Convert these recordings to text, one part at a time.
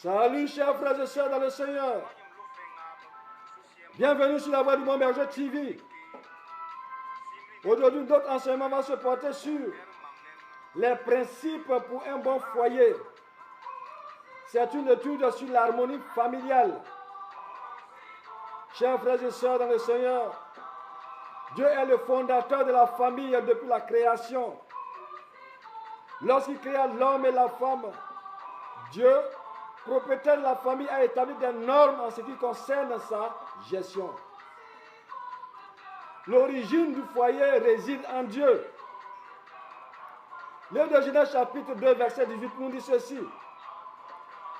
Salut chers frères et sœurs dans le Seigneur. Bienvenue sur la voie du Bon Berger TV. Aujourd'hui, notre enseignement va se porter sur les principes pour un bon foyer. C'est une étude sur l'harmonie familiale. Chers frères et sœurs dans le Seigneur, Dieu est le fondateur de la famille depuis la création. Lorsqu'il créa l'homme et la femme, Dieu, propriétaire de la famille, a établi des normes en ce qui concerne sa gestion. L'origine du foyer réside en Dieu. Le livre de Genèse chapitre 2 verset 18 nous dit ceci.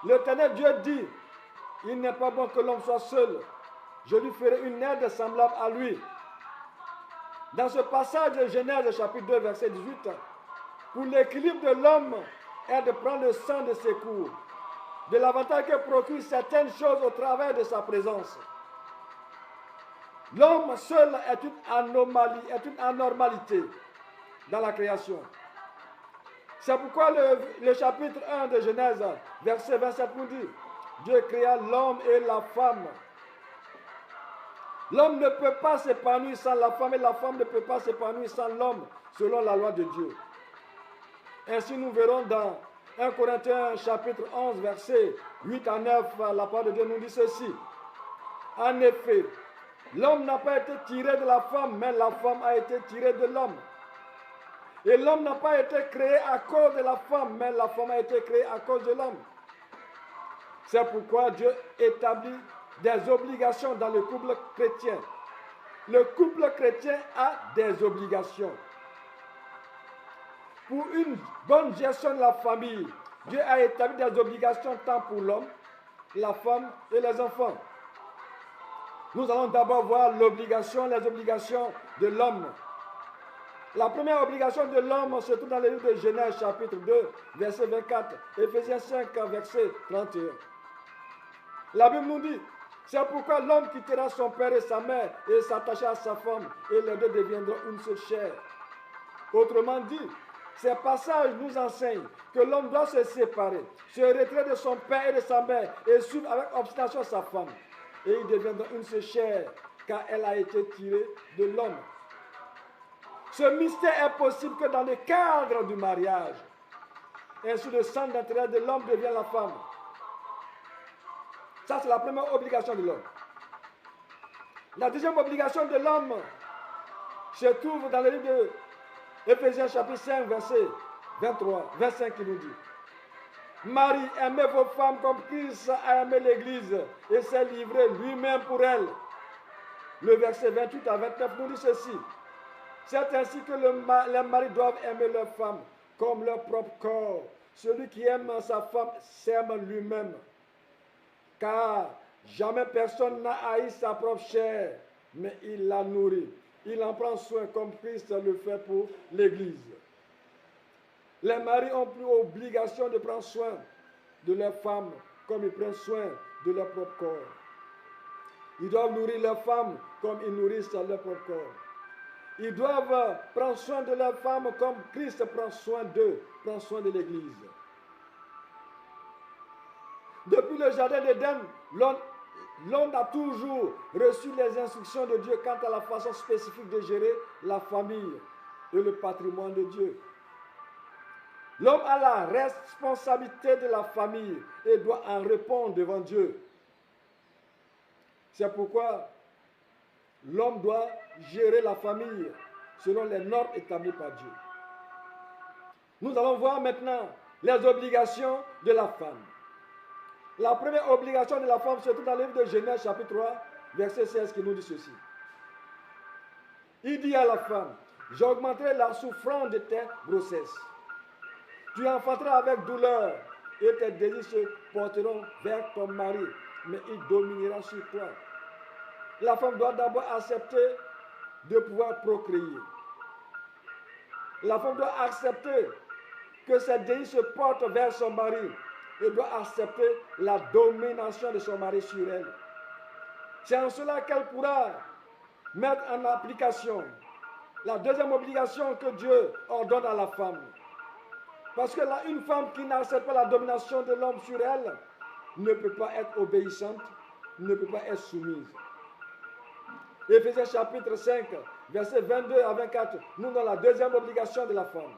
L'Éternel Dieu dit, il n'est pas bon que l'homme soit seul. Je lui ferai une aide semblable à lui. Dans ce passage de Genèse chapitre 2 verset 18, pour l'équilibre de l'homme est de prendre le sang de secours, de l'avantage que procure certaines choses au travers de sa présence. L'homme seul est une anomalie, est une anormalité dans la création. C'est pourquoi le chapitre 1 de Genèse, verset 27 nous dit, Dieu créa l'homme et la femme. L'homme ne peut pas s'épanouir sans la femme et la femme ne peut pas s'épanouir sans l'homme, selon la loi de Dieu. Ainsi nous verrons dans 1 Corinthiens chapitre 11, verset 8 à 9, la parole de Dieu nous dit ceci. En effet, l'homme n'a pas été tiré de la femme, mais la femme a été tirée de l'homme. Et l'homme n'a pas été créé à cause de la femme, mais la femme a été créée à cause de l'homme. C'est pourquoi Dieu établit des obligations dans le couple chrétien. Le couple chrétien a des obligations. Pour une bonne gestion de la famille, Dieu a établi des obligations tant pour l'homme, la femme et les enfants. Nous allons d'abord voir les obligations de l'homme. La première obligation de l'homme se trouve dans le livre de Genèse chapitre 2, verset 24, Éphésiens 5, verset 31. La Bible nous dit, c'est pourquoi l'homme quittera son père et sa mère et s'attachera à sa femme et les deux deviendront une seule chair. Autrement dit, ces passages nous enseignent que l'homme doit se séparer, se retirer de son père et de sa mère et suivre avec obstination sa femme. Et ils deviendront une seule chair car elle a été tirée de l'homme. Ce mystère est possible que dans le cadre du mariage. Ainsi, le sang d'intérêt de l'homme devient la femme. Ça, c'est la première obligation de l'homme. La deuxième obligation de l'homme se trouve dans le livre de Éphésiens chapitre 5, verset 23, 25 qui nous dit Marie, aimez vos femmes comme Christ a aimé l'Église et s'est livré lui-même pour elle. Le verset 28 à 29 nous dit ceci. C'est ainsi que les maris doivent aimer leurs femmes comme leur propre corps. Celui qui aime sa femme s'aime lui-même. Car jamais personne n'a haï sa propre chair, mais il la nourrit. Il en prend soin comme Christ le fait pour l'Église. Les maris ont plus obligation de prendre soin de leurs femmes comme ils prennent soin de leur propre corps. Ils doivent nourrir leurs femmes comme ils nourrissent leur propre corps. Ils doivent prendre soin de leurs femmes comme Christ prend soin d'eux, prend soin de l'Église. Depuis le jardin d'Éden, l'homme a toujours reçu les instructions de Dieu quant à la façon spécifique de gérer la famille et le patrimoine de Dieu. L'homme a la responsabilité de la famille et doit en répondre devant Dieu. C'est pourquoi l'homme doit gérer la famille selon les normes établies par Dieu. Nous allons voir maintenant les obligations de la femme. La première obligation de la femme se trouve dans le livre de Genèse chapitre 3, verset 16 qui nous dit ceci. Il dit à la femme, j'augmenterai la souffrance de tes grossesses. Tu enfanteras avec douleur et tes désirs se porteront vers ton mari, mais il dominera sur toi. La femme doit d'abord accepter de pouvoir procréer. La femme doit accepter que ses désirs se portent vers son mari et doit accepter la domination de son mari sur elle. C'est en cela qu'elle pourra mettre en application la deuxième obligation que Dieu ordonne à la femme. Parce que là, une femme qui n'accepte pas la domination de l'homme sur elle ne peut pas être obéissante, ne peut pas être soumise. Éphésiens chapitre 5, versets 22 à 24, nous dans la deuxième obligation de la femme.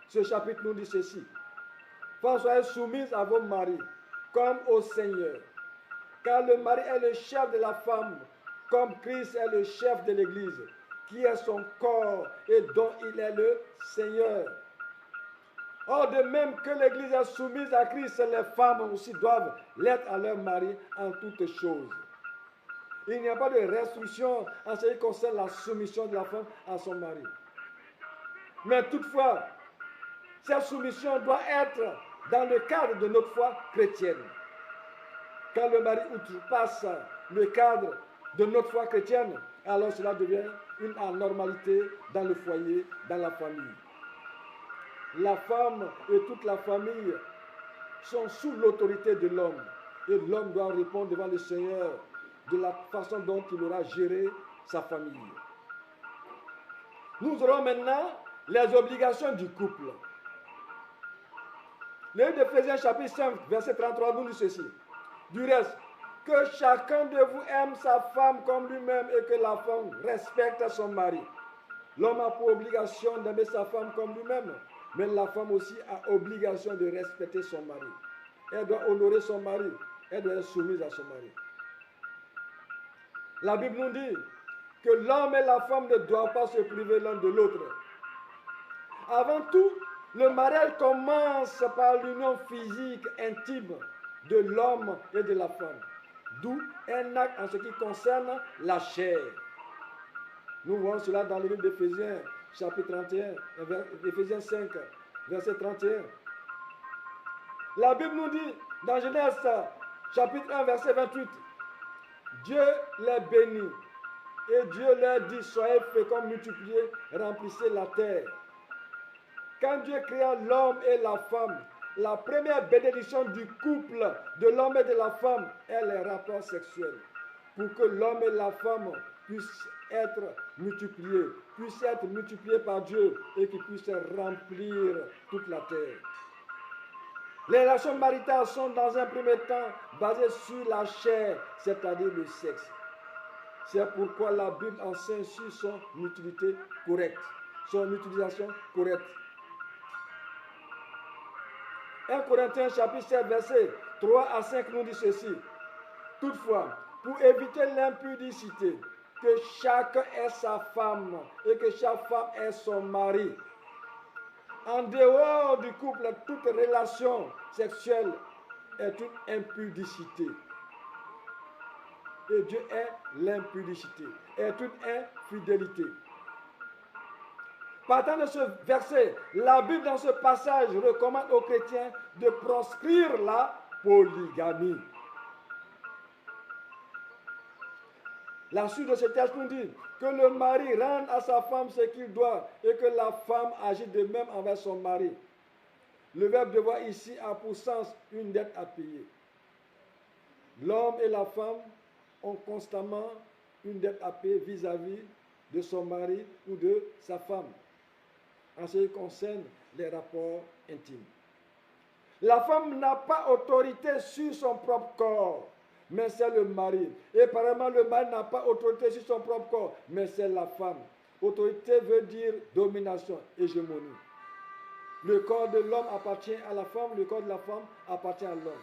Ce chapitre nous dit ceci. Femmes, soyez soumises à vos maris, comme au Seigneur. Car le mari est le chef de la femme, comme Christ est le chef de l'Église, qui est son corps et dont il est le Seigneur. Or, de même que l'Église est soumise à Christ, les femmes aussi doivent l'être à leur mari en toutes choses. Il n'y a pas de restriction en ce qui concerne la soumission de la femme à son mari. Mais toutefois, cette soumission doit être dans le cadre de notre foi chrétienne. Quand le mari outrepasse le cadre de notre foi chrétienne, alors cela devient une anormalité dans le foyer, dans la famille. La femme et toute la famille sont sous l'autorité de l'homme. Et l'homme doit répondre devant le Seigneur de la façon dont il aura géré sa famille. Nous aurons maintenant les obligations du couple. Le livre d'Éphésiens chapitre 5, verset 33 nous dit ceci. Du reste, que chacun de vous aime sa femme comme lui-même et que la femme respecte son mari. L'homme a pour obligation d'aimer sa femme comme lui-même, mais la femme aussi a obligation de respecter son mari. Elle doit honorer son mari, elle doit être soumise à son mari. La Bible nous dit que l'homme et la femme ne doivent pas se priver l'un de l'autre. Avant tout, le mariage commence par l'union physique intime de l'homme et de la femme, d'où un acte en ce qui concerne la chair. Nous voyons cela dans le livre d'Éphésiens, chapitre 31, Éphésiens 5, verset 31. La Bible nous dit dans Genèse, chapitre 1, verset 28, Dieu les bénit et Dieu leur dit, soyez féconds, multipliez, remplissez la terre. Quand Dieu créa l'homme et la femme, la première bénédiction du couple de l'homme et de la femme est les rapports sexuels. Pour que l'homme et la femme puissent être multipliés par Dieu et qu'ils puissent remplir toute la terre. Les relations maritales sont dans un premier temps basées sur la chair, c'est-à-dire le sexe. C'est pourquoi la Bible enseigne sur son utilité correcte, son utilisation correcte. 1 Corinthiens chapitre 7, verset 3 à 5 nous dit ceci. Toutefois, pour éviter l'impudicité, que chacun ait sa femme et que chaque femme ait son mari. En dehors du couple, toute relation sexuelle est une impudicité. Et Dieu est l'impudicité, est une infidélité. Partant de ce verset, la Bible dans ce passage recommande aux chrétiens de proscrire la polygamie. La suite de ce texte nous dit que le mari rende à sa femme ce qu'il doit et que la femme agit de même envers son mari. Le verbe devoir ici a pour sens une dette à payer. L'homme et la femme ont constamment une dette à payer vis-à-vis de son mari ou de sa femme en ce qui concerne les rapports intimes. La femme n'a pas autorité sur son propre corps, mais c'est le mari. Et apparemment, le mari n'a pas autorité sur son propre corps, mais c'est la femme. Autorité veut dire domination, hégémonie. Le corps de l'homme appartient à la femme, le corps de la femme appartient à l'homme.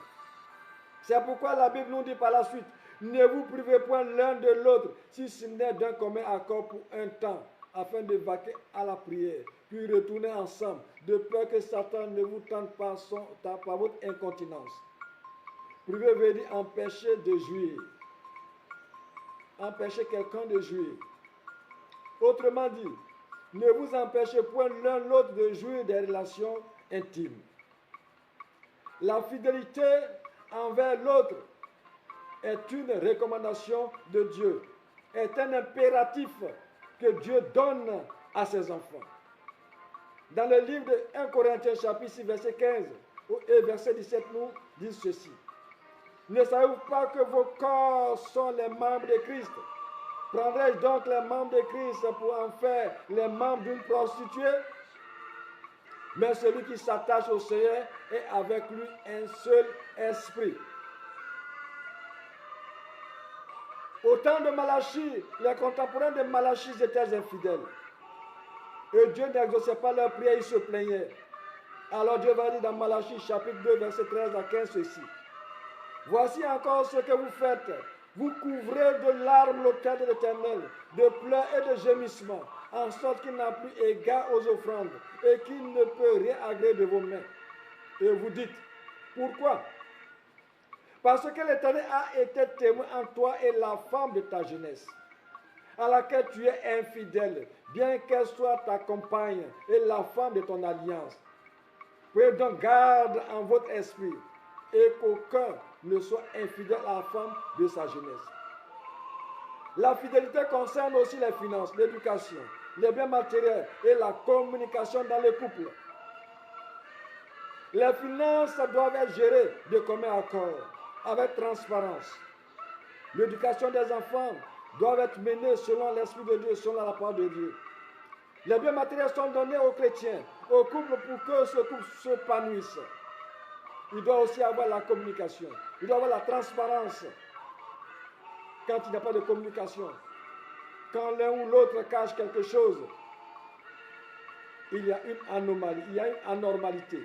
C'est pourquoi la Bible nous dit par la suite, ne vous privez point l'un de l'autre, si ce n'est d'un commun accord pour un temps, afin de vaquer à la prière, puis retourner ensemble, de peur que Satan ne vous tente par votre incontinence. Priver veut dire empêcher de jouir. Empêcher quelqu'un de jouir. Autrement dit, ne vous empêchez point l'un l'autre de jouir des relations intimes. La fidélité envers l'autre est une recommandation de Dieu, est un impératif que Dieu donne à ses enfants. Dans le livre de 1 Corinthiens chapitre 6, verset 15 et verset 17 nous dit ceci. Ne savez-vous pas que vos corps sont les membres de Christ? Prendrai-je donc les membres de Christ pour en faire les membres d'une prostituée? Mais celui qui s'attache au Seigneur est avec lui un seul esprit. Au temps de Malachie, les contemporains de Malachie étaient infidèles. Et Dieu n'exauçait pas leur prière, ils se plaignaient. Alors Dieu va dire dans Malachie chapitre 2, verset 13 à 15 ceci. Voici encore ce que vous faites. Vous couvrez de larmes l'autel de l'Éternel, de pleurs et de gémissements, en sorte qu'il n'a plus égard aux offrandes et qu'il ne peut rien agréer de vos mains. Et vous dites, pourquoi? Parce que l'Éternel a été témoin en toi et la femme de ta jeunesse, à laquelle tu es infidèle, bien qu'elle soit ta compagne et la femme de ton alliance. Prenez donc garde en votre esprit et qu'aucun ne soit infidèle à la femme de sa jeunesse. La fidélité concerne aussi les finances, l'éducation, les biens matériels et la communication dans le couple. Les finances doivent être gérées de commun accord, avec transparence. L'éducation des enfants doit être menée selon l'Esprit de Dieu, selon la parole de Dieu. Les biens matériels sont donnés aux chrétiens, aux couples pour que ce couple s'épanouisse. Il doit aussi avoir la communication. Il doit avoir la transparence. Quand il n'y a pas de communication, quand l'un ou l'autre cache quelque chose, il y a une anomalie, il y a une anormalité.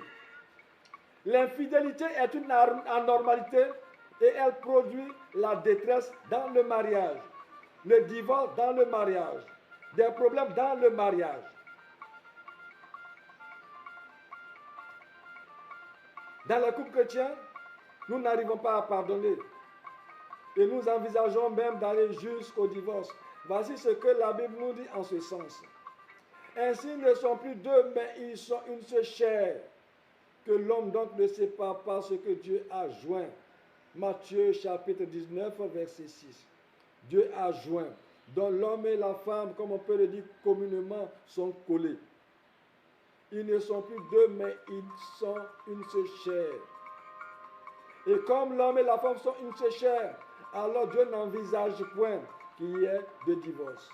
L'infidélité est une anormalité et elle produit la détresse dans le mariage, le divorce dans le mariage, des problèmes dans le mariage. Dans les couples chrétiens, nous n'arrivons pas à pardonner. Et nous envisageons même d'aller jusqu'au divorce. Voici ce que la Bible nous dit en ce sens. Ainsi, ils ne sont plus deux, mais ils sont une seule chair. Que l'homme donc ne sépare pas ce que Dieu a joint. Matthieu chapitre 19, verset 6. Dieu a joint, dont l'homme et la femme, comme on peut le dire communément, sont collés. Ils ne sont plus deux, mais ils sont une seule chair. Et comme l'homme et la femme sont une seule chair, alors Dieu n'envisage point qu'il y ait de divorce.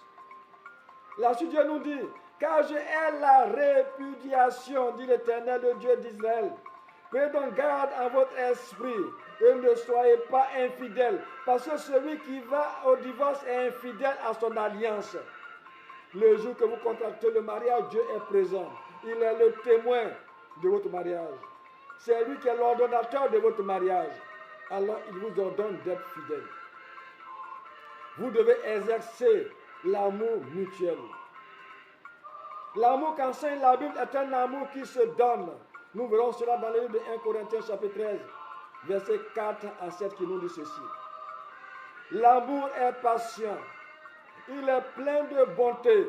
La suite, Dieu nous dit, car je hais la répudiation, dit l'Éternel, le Dieu d'Israël. Prenez donc garde en votre esprit et ne soyez pas infidèles, parce que celui qui va au divorce est infidèle à son alliance. Le jour que vous contractez le mariage, Dieu est présent. Il est le témoin de votre mariage. C'est lui qui est l'ordonnateur de votre mariage. Alors il vous ordonne d'être fidèle. Vous devez exercer l'amour mutuel. L'amour qu'enseigne la Bible est un amour qui se donne. Nous verrons cela dans le livre de 1 Corinthiens chapitre 13, versets 4 à 7 qui nous dit ceci. L'amour est patient. Il est plein de bonté.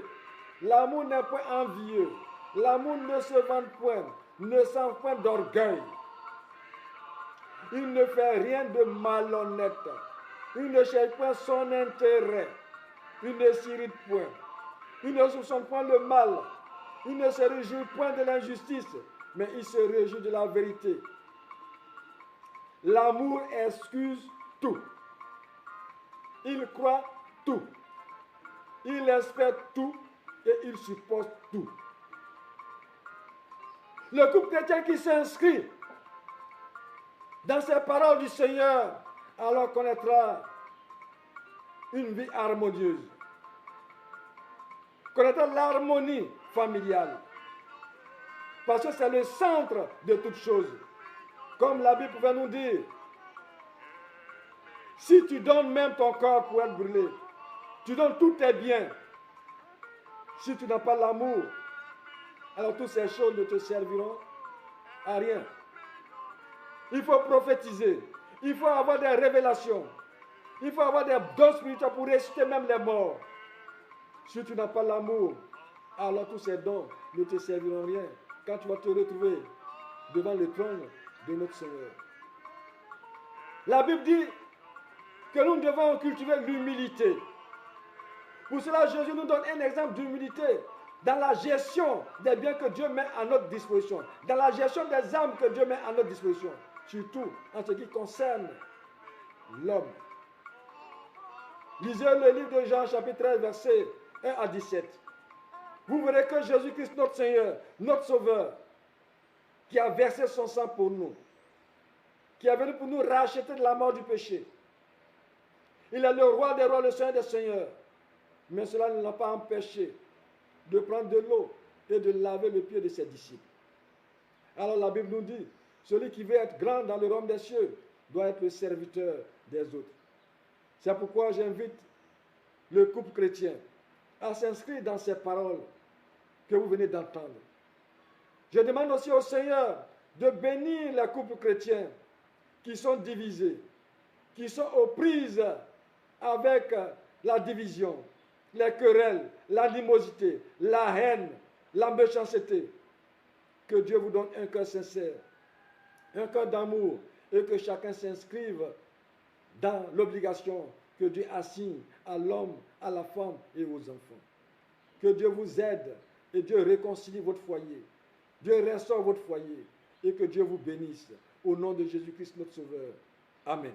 L'amour n'est point envieux. L'amour ne se vante point, ne sent point d'orgueil. Il ne fait rien de malhonnête. Il ne cherche point son intérêt. Il ne s'irrite point. Il ne soupçonne point le mal. Il ne se réjouit point de l'injustice, mais il se réjouit de la vérité. L'amour excuse tout. Il croit tout. Il espère tout et il supporte tout. Le couple chrétien qui s'inscrit dans ces paroles du Seigneur, alors connaîtra une vie harmonieuse. Connaîtra l'harmonie familiale. Parce que c'est le centre de toutes choses. Comme la Bible pouvait nous dire, si tu donnes même ton corps pour être brûlé, tu donnes tous tes biens. Si tu n'as pas l'amour, alors toutes ces choses ne te serviront à rien. Il faut prophétiser. Il faut avoir des révélations. Il faut avoir des dons spirituels pour ressusciter même les morts. Si tu n'as pas l'amour, alors tous ces dons ne te serviront rien quand tu vas te retrouver devant le trône de notre Seigneur. La Bible dit que nous devons cultiver l'humilité. Pour cela, Jésus nous donne un exemple d'humilité dans la gestion des biens que Dieu met à notre disposition, dans la gestion des âmes que Dieu met à notre disposition, surtout en ce qui concerne l'homme. Lisez le livre de Jean, chapitre 13, versets 1 à 17. Vous verrez que Jésus-Christ, notre Seigneur, notre Sauveur, qui a versé son sang pour nous, qui est venu pour nous racheter de la mort du péché. Il est le roi des rois, le Seigneur des seigneurs. Mais cela ne l'a pas empêché de prendre de l'eau et de laver le pied de ses disciples. Alors la Bible nous dit, celui qui veut être grand dans le royaume des cieux doit être le serviteur des autres. C'est pourquoi j'invite le couple chrétien à s'inscrire dans ces paroles que vous venez d'entendre. Je demande aussi au Seigneur de bénir les couples chrétiens qui sont divisés, qui sont aux prises avec la division, les querelles, l'animosité, la haine, la méchanceté. Que Dieu vous donne un cœur sincère, un cœur d'amour, et que chacun s'inscrive dans l'obligation que Dieu assigne à l'homme, à la femme et aux enfants. Que Dieu vous aide et Dieu réconcilie votre foyer. Dieu restaure votre foyer et que Dieu vous bénisse. Au nom de Jésus-Christ, notre Sauveur. Amen.